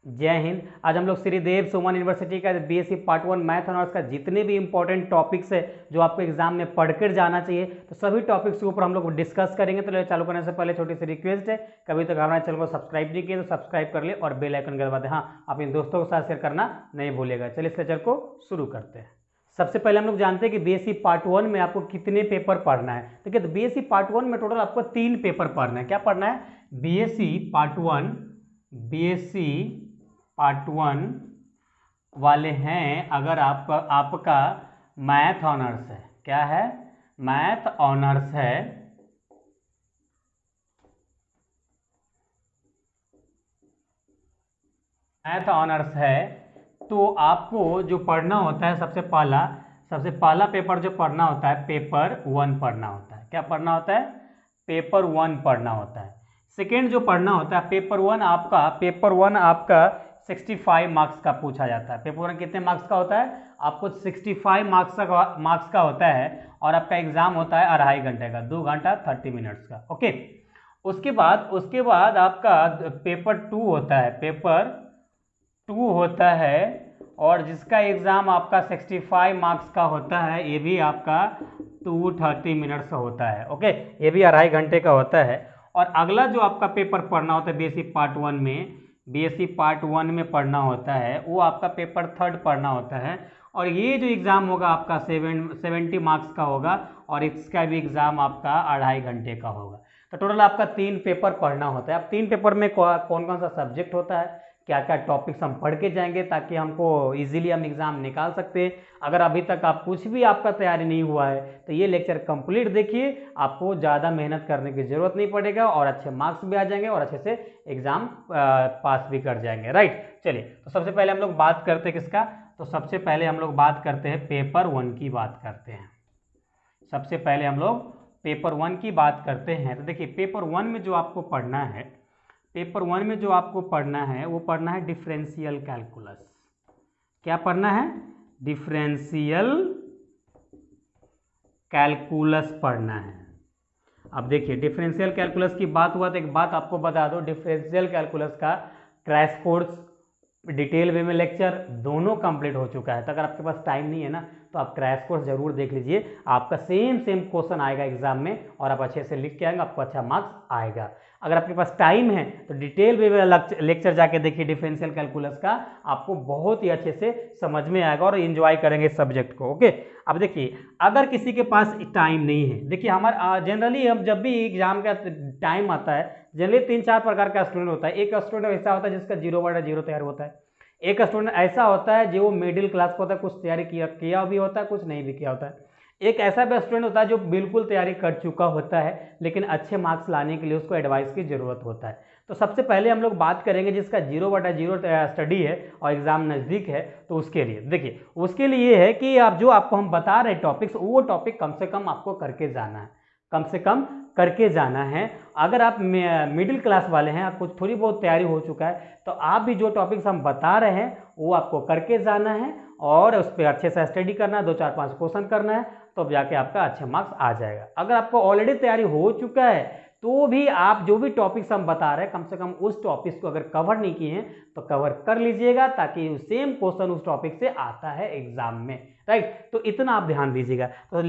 जय हिंद। आज हम लोग श्रीदेव सुमन यूनिवर्सिटी का बीएससी पार्ट 1 मैथ ऑनर्स का जितने भी इंपॉर्टेंट टॉपिक्स है जो आपको एग्जाम में पढ़कर जाना चाहिए, तो सभी टॉपिक्स के ऊपर हम लोग डिस्कस करेंगे। तो चालू करने से पहले छोटी सी रिक्वेस्ट है, कभी तक हमारे चैनल को सब्सक्राइब नहीं किए तो सब्सक्राइब कर ले और बेल आइकन दबा दें। हाँ, अपने दोस्तों के साथ शेयर करना नहीं भूलेगा। चलिए इस लेक्चर को शुरू करते हैं। सबसे पहले हम लोग जानते हैं कि बीएससी पार्ट 1 में आपको कितने पेपर पढ़ना है। देखिए, तो बीएससी पार्ट 1 में टोटल आपको 3 पेपर पढ़ना है। क्या पढ़ना है? बीएससी पार्ट 1 वाले हैं। अगर आपका मैथ ऑनर्स है, क्या है? मैथ ऑनर्स है, मैथ ऑनर्स है, तो आपको जो पढ़ना होता है सबसे पहला पेपर जो पढ़ना होता है पेपर 1 पढ़ना होता है। क्या पढ़ना होता है? पेपर 1 पढ़ना होता है। सेकेंड जो पढ़ना होता है पेपर 1 आपका 65 मार्क्स का पूछा जाता है। पेपर 1 कितने मार्क्स का होता है? आपको 65 मार्क्स का होता है और आपका एग्जाम होता है 2.5 घंटे का, 2 घंटा 30 मिनट्स का। ओके, उसके बाद आपका पेपर 2 होता है, पेपर 2 होता है और जिसका एग्जाम आपका 65 मार्क्स का होता है। ये भी आपका 230 मिनट्स होता है। ओके, ये भी 2.5 घंटे का होता है। और अगला जो आपका पेपर पढ़ना होता है बीएससी पार्ट 1 में पढ़ना होता है, वो आपका पेपर 3 पढ़ना होता है। और ये जो एग्ज़ाम होगा आपका 70 मार्क्स का होगा और इसका भी एग्ज़ाम आपका 2.5 घंटे का होगा। तो टोटल आपका 3 पेपर पढ़ना होता है। अब 3 पेपर में कौन कौन सा सब्जेक्ट होता है, क्या क्या टॉपिक्स हम पढ़ के जाएंगे ताकि हमको इजीली हम एग्ज़ाम निकाल सकते हैं। अगर अभी तक आप कुछ भी आपका तैयारी नहीं हुआ है तो ये लेक्चर कंप्लीट देखिए, आपको ज़्यादा मेहनत करने की ज़रूरत नहीं पड़ेगा और अच्छे मार्क्स भी आ जाएंगे और अच्छे से एग्ज़ाम पास भी कर जाएंगे। राइट, चलिए तो सबसे पहले हम लोग बात करते हैं किसका? तो सबसे पहले हम लोग बात करते हैं पेपर 1 की बात करते हैं। सबसे पहले हम लोग पेपर 1 की बात करते हैं। तो देखिए, पेपर 1 में जो आपको पढ़ना है, पेपर 1 में जो आपको पढ़ना है वो पढ़ना है डिफरेंशियल कैलकुलस। क्या पढ़ना है? डिफरेंशियल कैलकुलस पढ़ना है। अब देखिए, डिफरेंशियल कैलकुलस की बात हुआ तो एक बात आपको बता दो, डिफरेंशियल कैलकुलस का क्रैश कोर्स डिटेल वे में लेक्चर दोनों कंप्लीट हो चुका है। तो अगर आपके पास टाइम नहीं है ना तो आप क्रैश कोर्स जरूर देख लीजिए। आपका सेम क्वेश्चन आएगा एग्जाम में और आप अच्छे से लिख के आएंगे, आपको अच्छा मार्क्स आएगा। अगर आपके पास टाइम है तो डिटेल वे में लेक्चर जाके देखिए डिफरेंशियल कैलकुलस का, आपको बहुत ही अच्छे से समझ में आएगा और एंजॉय करेंगे इस सब्जेक्ट को। ओके, अब देखिए, अगर किसी के पास टाइम नहीं है, देखिए हमारा जनरली हम जब भी एग्जाम का टाइम आता है, जनरली 3-4 प्रकार का स्टूडेंट होता है। एक स्टूडेंट ऐसा होता है जिसका 0/0 तैयार होता है। एक स्टूडेंट ऐसा होता है जो मिडिल क्लास का होता है, कुछ तैयारी किया भी होता है, कुछ नहीं भी किया होता है। एक ऐसा भी स्टूडेंट होता है जो बिल्कुल तैयारी कर चुका होता है लेकिन अच्छे मार्क्स लाने के लिए उसको एडवाइस की जरूरत होता है। तो सबसे पहले हम लोग बात करेंगे जिसका 0/0 स्टडी है और एग्जाम नज़दीक है, तो उसके लिए देखिए, उसके लिए ये है कि आप जो आपको हम बता रहे टॉपिक्स, वो टॉपिक कम से कम आपको करके जाना है, कम से कम करके जाना है। अगर आप मिडिल क्लास वाले हैं, आपको थोड़ी बहुत तैयारी हो चुका है, तो आप भी जो टॉपिक्स हम बता रहे हैं वो आपको करके जाना है और उस पर अच्छे से स्टडी करना है, 2-4-5 क्वेश्चन करना है, तो जाके आपका अच्छे मार्क्स आ जाएगा। अगर आपको ऑलरेडी तैयारी हो चुका है तो भी आप जो भी टॉपिक्स हम बता रहे हैं, कम से कम उस टॉपिक्स को अगर कवर नहीं किए हैं तो कवर कर लीजिएगा, ताकि सेम क्वेश्चन उस टॉपिक से आता है एग्जाम में। राइट, तो इतना आप ध्यान दीजिएगा। तो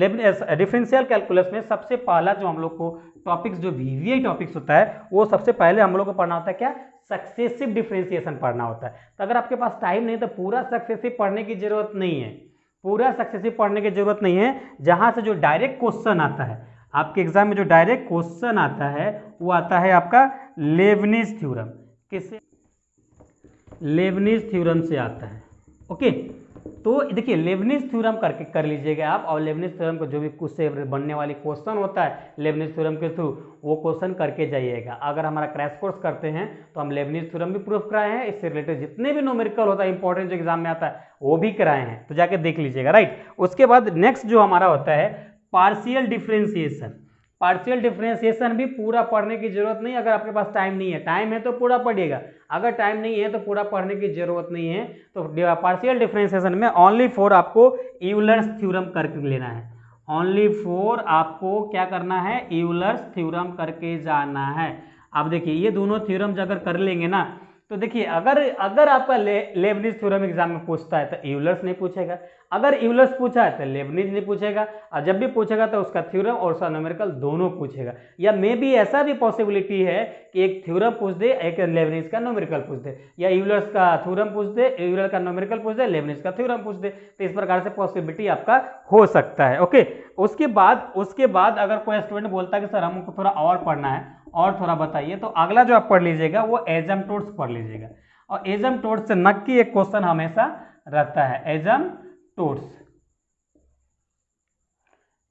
डिफरेंशियल कैलकुलस में सबसे पहला जो हम लोग को टॉपिक्स, जो वीवीआई टॉपिक्स होता है, वो सबसे पहले हम लोग को पढ़ना होता है क्या? सक्सेसिव डिफरेंशिएशन पढ़ना होता है। तो अगर आपके पास टाइम नहीं तो पूरा सक्सेसिव पढ़ने की जरूरत नहीं है, पूरा सक्सेसिव पढ़ने की जरूरत नहीं है। जहां से जो डायरेक्ट क्वेश्चन आता है आपके एग्जाम में, जो डायरेक्ट क्वेश्चन आता है वो आता है आपका लेबनिज थ्योरम। किससे? लेबनिज थ्योरम से आता है। ओके, तो देखिए लेबनिज थ्योरम करके कर लीजिएगा आप, और लेबनिज थ्योरम को जो भी कुछ से बनने वाली क्वेश्चन होता है लेबनिज थ्योरम के थ्रू, वो क्वेश्चन करके जाइएगा। अगर हमारा क्रैश कोर्स करते हैं तो हम लेबनिज थ्योरम भी प्रूफ कराए हैं, इससे रिलेटेड जितने भी न्यूमेरिकल होता है इंपॉर्टेंट जो एग्जाम में आता है वो भी कराए हैं, तो जाके देख लीजिएगा। राइट, उसके बाद नेक्स्ट जो हमारा होता है पार्शियल डिफरेंशिएशन। पार्शियल डिफरेंशिएशन भी पूरा पढ़ने की जरूरत नहीं, अगर आपके पास टाइम नहीं है। टाइम है तो पूरा पढ़िएगा, अगर टाइम नहीं है तो पूरा पढ़ने की जरूरत नहीं है। तो पार्शियल डिफरेंशिएशन में ओनली फॉर आपको यूलर्स थ्योरम करके लेना है, ओनली फॉर आपको क्या करना है? यूलर्स थ्योरम करके जाना है। अब देखिए, ये दोनों थ्योरम अगर कर लेंगे ना तो देखिए अगर आपका लेबनिज थ्योरम एग्जाम में पूछता है तो यूलर्स नहीं पूछेगा, अगर यूलर्स पूछा है तो लेबनिज नहीं पूछेगा, और जब भी पूछेगा तो उसका थ्योरम और उसका न्यूमेरिकल दोनों पूछेगा। या मे बी ऐसा भी पॉसिबिलिटी है कि एक थ्योरम पूछ दे, एक लेबनिज का न्यूमेरिकल पूछ दे, या यूलर्स का थ्योरम पूछ दे, यूलर का न्यूमेरिकल पूछ दे, लेबनिज का थ्योरम पूछ दे। तो इस प्रकार से पॉसिबिलिटी आपका हो सकता है। ओके, उसके बाद अगर कोई स्टूडेंट बोलता है कि सर हमको थोड़ा और पढ़ना है और थोड़ा बताइए, तो अगला जो आप पढ़ लीजिएगा वो एजम्पटोड्स पढ़ लीजिएगा। और एजम्पटोड्स से नक्की एक क्वेश्चन हमेशा रहता है,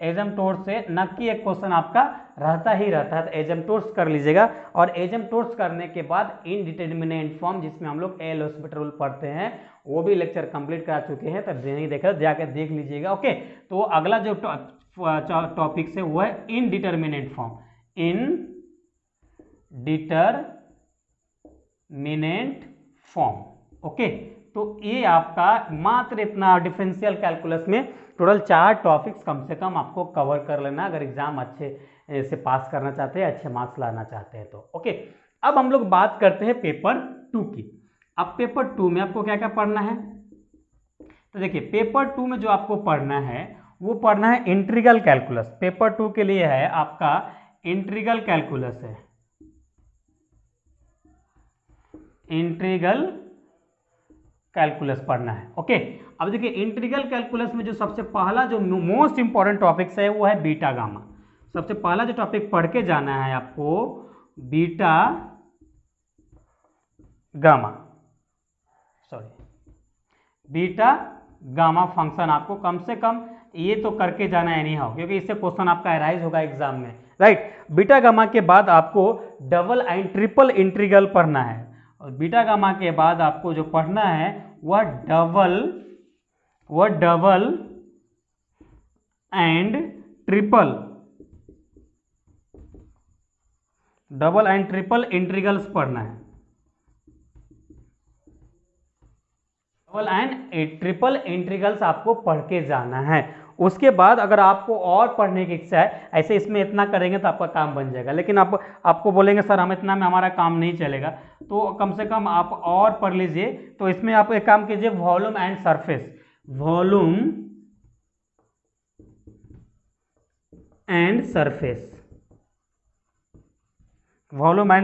एजम्पटोड्स से नक्की एक क्वेश्चन आपका रहता ही रहता है। तो एजम्पटोड्स कर लीजिएगा, और एजम्पटोड्स करने के बाद इनडिटरमिनेट फॉर्म, जिसमें हम लोग एल हॉस्पिटल रूल पढ़ते हैं, वो भी लेक्चर कंप्लीट करा चुके हैं, तब नहीं देखा जाकर देख लीजिएगा। ओके, तो अगला जो टॉपिक है वो है indeterminate form, indeterminate form. Okay, तो ये आपका मात्र इतना डिफरेंशियल कैलकुलस में टोटल 4 टॉपिक्स कम से कम आपको कवर कर लेना, अगर एग्जाम अच्छे से पास करना चाहते हैं, अच्छे मार्क्स लाना चाहते हैं तो। ओके, अब हम लोग बात करते हैं पेपर 2 की। अब पेपर 2 में आपको क्या क्या पढ़ना है, तो देखिए पेपर 2 में जो आपको पढ़ना है वो पढ़ना है इंटीग्रल कैलकुलस। पेपर 2 के लिए है आपका इंटीग्रल कैलकुलस है, इंटीग्रल कैलकुलस पढ़ना है। ओके, अब देखिए इंटीग्रल कैलकुलस में जो सबसे पहला जो मोस्ट इंपॉर्टेंट टॉपिक्स है वो है बीटा गामा। सबसे पहला जो टॉपिक पढ़ के जाना है आपको, beta gamma, beta gamma function आपको कम से कम ये तो करके जाना है नहीं हो, क्योंकि इससे क्वेश्चन आपका अराइज होगा एग्जाम में, राइट। बीटा गामा के बाद आपको डबल एंड ट्रिपल इंटीग्रल पढ़ना है, और बीटा गामा के बाद आपको जो पढ़ना है वह डबल एंड ट्रिपल इंटीग्रल्स पढ़ना है, डबल एंड ट्रिपल इंटीग्रल्स आपको पढ़ के जाना है। उसके बाद अगर आपको और पढ़ने की इच्छा है, ऐसे इसमें इतना करेंगे तो आपका काम बन जाएगा, लेकिन आपको बोलेंगे सर हम इतना में हमारा काम नहीं चलेगा, तो कम से कम आप और पढ़ लीजिए। तो इसमें आप एक काम कीजिए, volume and surface, volume and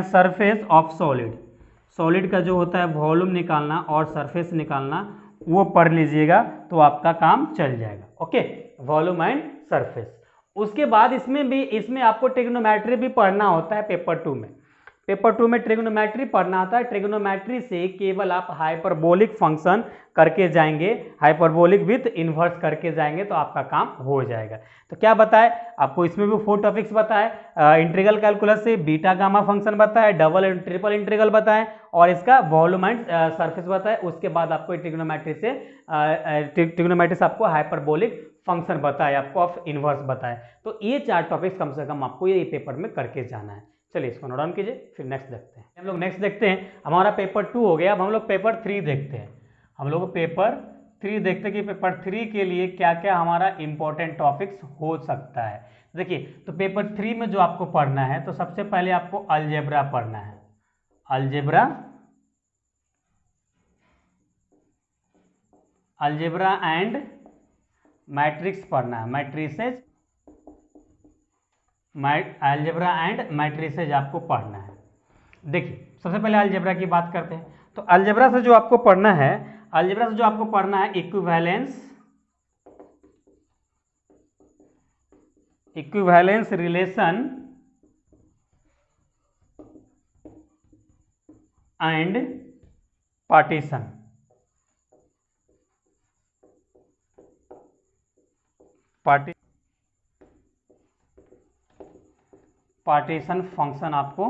surface of solid का जो होता है वॉल्यूम निकालना और सरफेस निकालना, वो पढ़ लीजिएगा तो आपका काम चल जाएगा। Okay, volume and surface. उसके बाद इसमें आपको ट्रिग्नोमेट्री भी पढ़ना होता है पेपर 2 में। पेपर 2 में ट्रिग्नोमेट्री पढ़ना होता है। ट्रिग्नोमेट्री से केवल आप हाइपरबोलिक फंक्शन करके जाएंगे, हाइपरबोलिक विथ इन्वर्स करके जाएंगे तो आपका काम हो जाएगा। तो क्या बताए आपको, इसमें भी 4 टॉपिक्स बताए, इंटीग्रल कैलकुलस से बीटा गामा फंक्शन बताए, डबल एंड ट्रिपल इंटीग्रल बताए, और इसका वॉल्यूम एंड सरफेस बताए। उसके बाद आपको ट्रिग्नोमेट्री से आपको हाइपरबोलिक फंक्शन बताए, आपको ऑफ इन्वर्स बताए। तो ये 4 टॉपिक्स कम से कम आपको ये पेपर में करके जाना है। चलिए इसको नोट डाउन कीजिए, फिर नेक्स्ट देखते हैं। हम लोग नेक्स्ट देखते हैं, हमारा पेपर 2 हो गया। अब हम लोग पेपर 3 देखते हैं। हम लोग पेपर 3 देखते हैं कि पेपर 3 के लिए क्या क्या हमारा इंपॉर्टेंट टॉपिक्स हो सकता है। देखिए, तो पेपर 3 में जो आपको पढ़ना है, तो सबसे पहले आपको अलजेब्रा पढ़ना है, अलजेब्रा एंड मैट्रिक्स पढ़ना है, अलजेब्रा एंड मैट्रिसेज आपको पढ़ना है। देखिए सबसे पहले अलजेब्रा की बात करते हैं। तो अलजेब्रा से जो आपको पढ़ना है, equivalence relation and partition function आपको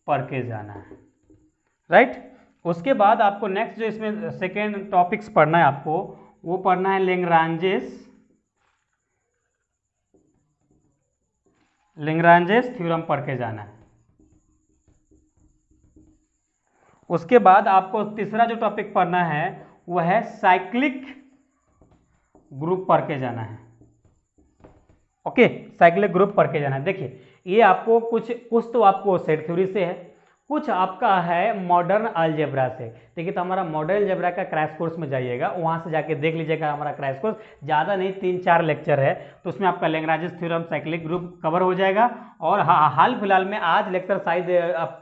पढ़ के जाना है, राइट। उसके बाद आपको नेक्स्ट जो इसमें सेकेंड टॉपिक्स पढ़ना है आपको, वो पढ़ना है लेग्रांजेस थ्योरम पढ़ के जाना है। उसके बाद आपको तीसरा जो टॉपिक पढ़ना है वो है साइक्लिक ग्रुप पढ़ के जाना है। ओके, साइक्लिक ग्रुप पढ़ के जाना है। देखिए ये आपको कुछ तो आपको सेट थ्योरी से है, कुछ आपका है मॉडर्न अलजेब्रा से। देखिए तो हमारा मॉडर्न अलजेब्रा का क्रैश कोर्स में जाइएगा, वहाँ से जाके देख लीजिएगा हमारा क्रैश कोर्स, ज़्यादा नहीं 3-4 लेक्चर है, तो उसमें आपका Lagrange theorem, cyclic group cover हो जाएगा। और हाल फिलहाल में आज लेक्चर शायद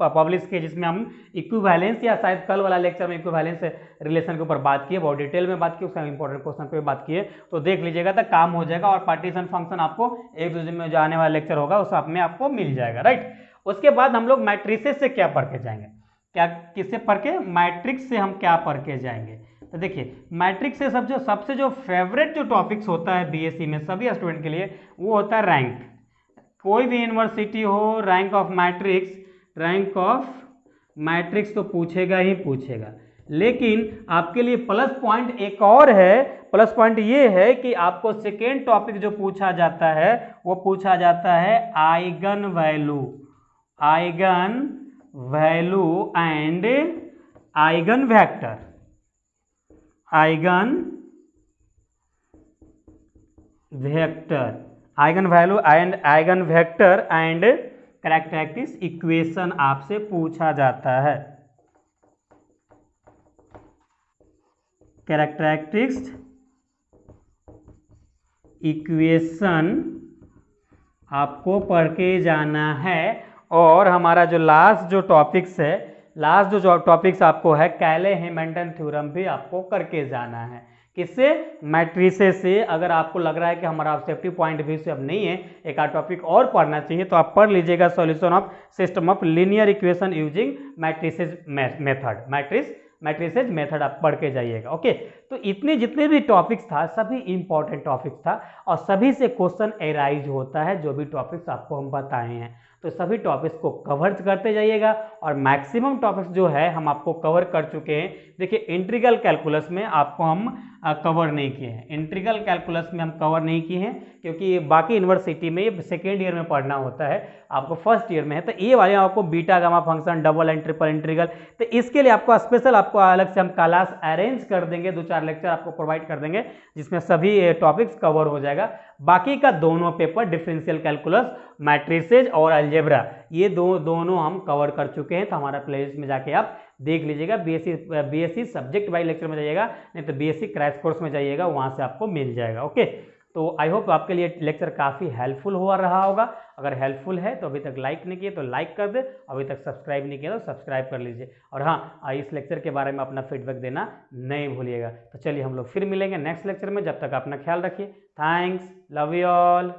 पब्लिश किए जिसमें हम इक्विवेलेंस या शायद कल वाला लेक्चर में इक्विवेलेंस रिलेशन के ऊपर बात किए, बहुत डिटेल में बात की, उसका इंपॉर्टेंट क्वेश्चन पे बात किए, तो देख लीजिएगा तो काम हो जाएगा। और पार्टीशन फंक्शन आपको एक दूसरे में जो आने वाला लेक्चर होगा उस में आपको मिल जाएगा, राइट। उसके बाद हम लोग मैट्रिसेस से क्या पढ़ के जाएंगे, क्या किससे पढ़ के, मैट्रिक्स से हम क्या पढ़ के जाएंगे। तो देखिए मैट्रिक्स से सबसे जो फेवरेट जो टॉपिक्स होता है बीएससी में सभी स्टूडेंट के लिए वो होता है रैंक। कोई भी यूनिवर्सिटी हो, रैंक ऑफ मैट्रिक्स तो पूछेगा ही पूछेगा। लेकिन आपके लिए प्लस पॉइंट एक और है, प्लस पॉइंट ये है कि आपको सेकेंड टॉपिक जो पूछा जाता है वो पूछा जाता है eigen value and eigen vector, eigen value and eigen vector and characteristics equation आपसे पूछा जाता है। कैरेक्टरिस्टिक्स इक्वेशन आपको पढ़ के जाना है। और हमारा जो लास्ट जो टॉपिक्स आपको है कैले-हैमिल्टन थ्योरम भी आपको करके जाना है। किससे, मैट्रिसेस से। अगर आपको लग रहा है कि हमारा ऑब्जेक्टिव पॉइंट व्यू से अब नहीं है, एक आध टॉपिक और पढ़ना चाहिए, तो आप पढ़ लीजिएगा solution of system of linear equation using matrices method आप पढ़ के जाइएगा। ओके, तो इतने जितने भी टॉपिक्स था सभी इंपॉर्टेंट टॉपिक्स था और सभी से क्वेश्चन एराइज होता है, जो भी टॉपिक्स आपको हम बताए हैं। तो सभी टॉपिक्स को कवर करते जाइएगा और मैक्सिमम टॉपिक्स जो है हम आपको कवर कर चुके हैं। देखिए इंटीग्रल कैलकुलस में आपको हम कवर नहीं किए हैं, इंटीग्रल कैलकुलस में हम कवर नहीं किए हैं क्योंकि बाकी यूनिवर्सिटी में सेकेंड ईयर में पढ़ना होता है, आपको फर्स्ट ईयर में है। तो ये वाले आपको beta gamma function, double and triple integral, तो इसके लिए आपको स्पेशल आपको अलग से हम क्लास अरेंज कर देंगे, 2-4 लेक्चर आपको प्रोवाइड कर देंगे जिसमें सभी टॉपिक्स कवर हो जाएगा। बाकी का दोनों पेपर डिफरेंशियल कैलकुलस, मैट्रिसेज और अलजेब्रा, ये दोनों हम कवर कर चुके हैं। तो हमारा प्लेलिस्ट में जाके आप देख लीजिएगा। बीएससी सब्जेक्ट वाइज लेक्चर में जाइएगा, नहीं तो बीएससी क्रैश कोर्स में जाइएगा, वहाँ से आपको मिल जाएगा। ओके, तो आई होप आपके लिए लेक्चर काफ़ी हेल्पफुल हुआ रहा होगा। अगर हेल्पफुल है तो अभी तक लाइक नहीं किए तो लाइक कर दे, अभी तक सब्सक्राइब नहीं किया तो सब्सक्राइब कर लीजिए। और हाँ, इस लेक्चर के बारे में अपना फीडबैक देना नहीं भूलिएगा। तो चलिए हम लोग फिर मिलेंगे नेक्स्ट लेक्चर में, जब तक अपना ख्याल रखिए। Thanks, love you all.